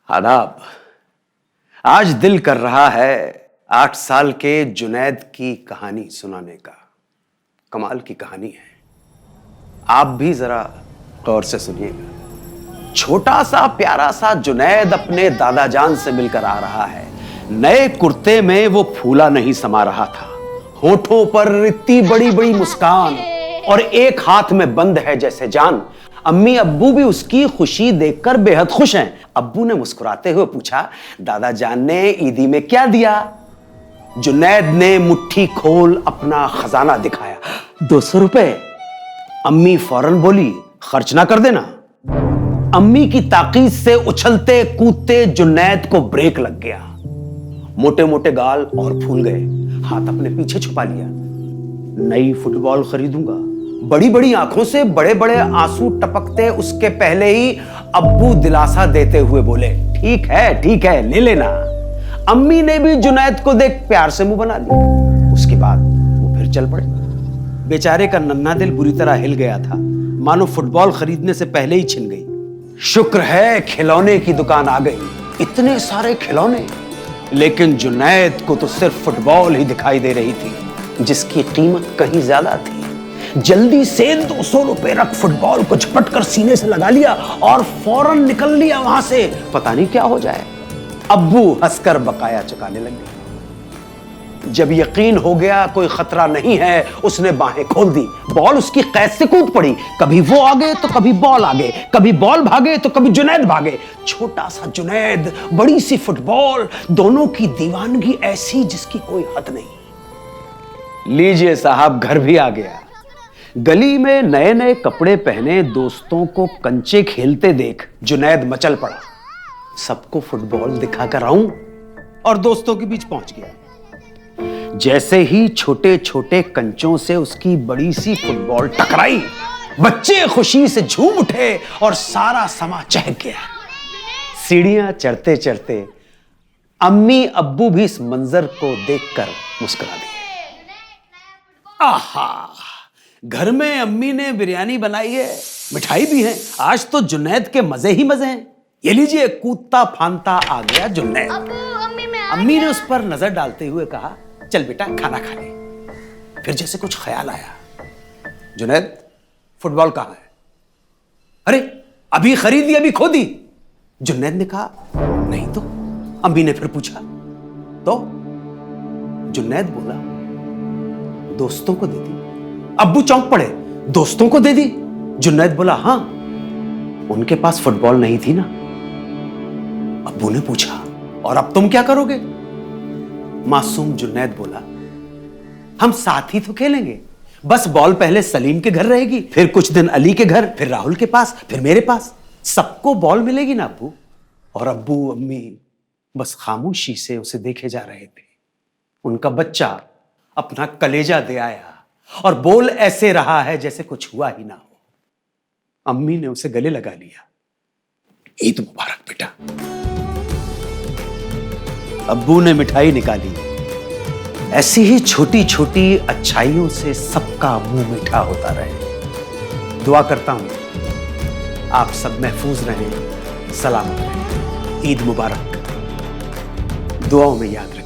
आदाब। आज दिल कर रहा है 8 साल के जुनैद की कहानी सुनाने का। कमाल की कहानी है, आप भी जरा गौर से सुनिएगा। छोटा सा प्यारा सा जुनैद अपने दादा जान से मिलकर आ रहा है। नए कुर्ते में वो फूला नहीं समा रहा था, होठों पर इतनी बड़ी बड़ी मुस्कान और एक हाथ में बंद है जैसे जान। अम्मी अब्बू भी उसकी खुशी देखकर बेहद खुश हैं। अब्बू ने मुस्कुराते हुए पूछा, दादा जान ने ईदी में क्या दिया? जुनैद ने मुट्ठी खोल अपना खजाना दिखाया। 200 रुपए। अम्मी फौरन बोली, खर्च ना कर देना। अम्मी की ताकीद से उछलते कूदते जुनैद को ब्रेक लग गया। मोटे मोटे गाल और फूल गए, हाथ अपने पीछे छुपा लिया। नई फुटबॉल खरीदूंगा। बड़ी बड़ी आंखों से बड़े बड़े आंसू टपकते उसके पहले ही अब्बू दिलासा देते हुए बोले, ठीक है ले लेना। अम्मी ने भी जुनैद को देख प्यार से मुंह बना लिया। उसके बाद वो फिर चल पड़े। बेचारे का नन्हा दिल बुरी तरह हिल गया था, मानो फुटबॉल खरीदने से पहले ही छिन गई। शुक्र है खिलौने की दुकान आ गई। इतने सारे खिलौने, लेकिन जुनैद को तो सिर्फ फुटबॉल ही दिखाई दे रही थी, जिसकी कीमत कहीं ज्यादा थी। जल्दी से 200 रुपए रख फुटबॉल को झपट कर सीने से लगा लिया और फौरन निकल लिया वहां से, पता नहीं क्या हो जाए। अब्बू हंसकर बकाया चुकाने लगे। जब यकीन हो गया कोई खतरा नहीं है, उसने बाहें खोल दी। बॉल उसकी कैद से कूद पड़ी। कभी वो आगे तो कभी बॉल आगे, कभी बॉल भागे तो कभी जुनैद भागे। छोटा सा जुनैद, बड़ी सी फुटबॉल, दोनों की दीवानगी ऐसी जिसकी कोई हद नहीं। लीजिए साहब, घर भी आ गया। गली में नए नए कपड़े पहने दोस्तों को कंचे खेलते देख जुनैद मचल पड़ा। सबको फुटबॉल दिखाकर आऊं, और दोस्तों के बीच पहुंच गया। जैसे ही छोटे छोटे कंचों से उसकी बड़ी सी फुटबॉल टकराई, बच्चे खुशी से झूम उठे और सारा समा चहक गया। सीढ़ियां चढ़ते चढ़ते अम्मी अब्बू भी इस मंजर को देखकर मुस्कुरा दिए। आहा, घर में अम्मी ने बिरयानी बनाई है, मिठाई भी है। आज तो जुनैद के मजे ही मजे हैं। ये लीजिए, कूदता फांता आ गया जुनैद। अम्मी ने उस पर नजर डालते हुए कहा, चल बेटा खाना खा ले। फिर जैसे कुछ ख्याल आया, जुनैद फुटबॉल कहां है? अरे अभी खरीदी अभी खो दी। जुनैद ने कहा, नहीं तो। अम्मी ने फिर पूछा, तो? जुनैद बोला, दोस्तों को दे दी। अब्बू चौंक पड़े, दोस्तों को दे दी? जुनैद बोला, हां, उनके पास फुटबॉल नहीं थी ना। अब्बू ने पूछा, और अब तुम क्या करोगे? मासूम जुनैद बोला, हम साथ ही तो खेलेंगे। बस बॉल पहले सलीम के घर रहेगी, फिर कुछ दिन अली के घर, फिर राहुल के पास, फिर मेरे पास। सबको बॉल मिलेगी ना अब्बू। और अब्बू अम्मी बस खामोशी से उसे देखे जा रहे थे। उनका बच्चा अपना कलेजा दे आया और बोल ऐसे रहा है जैसे कुछ हुआ ही ना हो। अम्मी ने उसे गले लगा लिया। ईद मुबारक बेटा। अब्बू ने मिठाई निकाली। ऐसी ही छोटी छोटी अच्छाइयों से सबका मुंह मीठा होता रहे। दुआ करता हूं आप सब महफूज रहें, सलामत रहें। ईद मुबारक। दुआओं में याद रखें।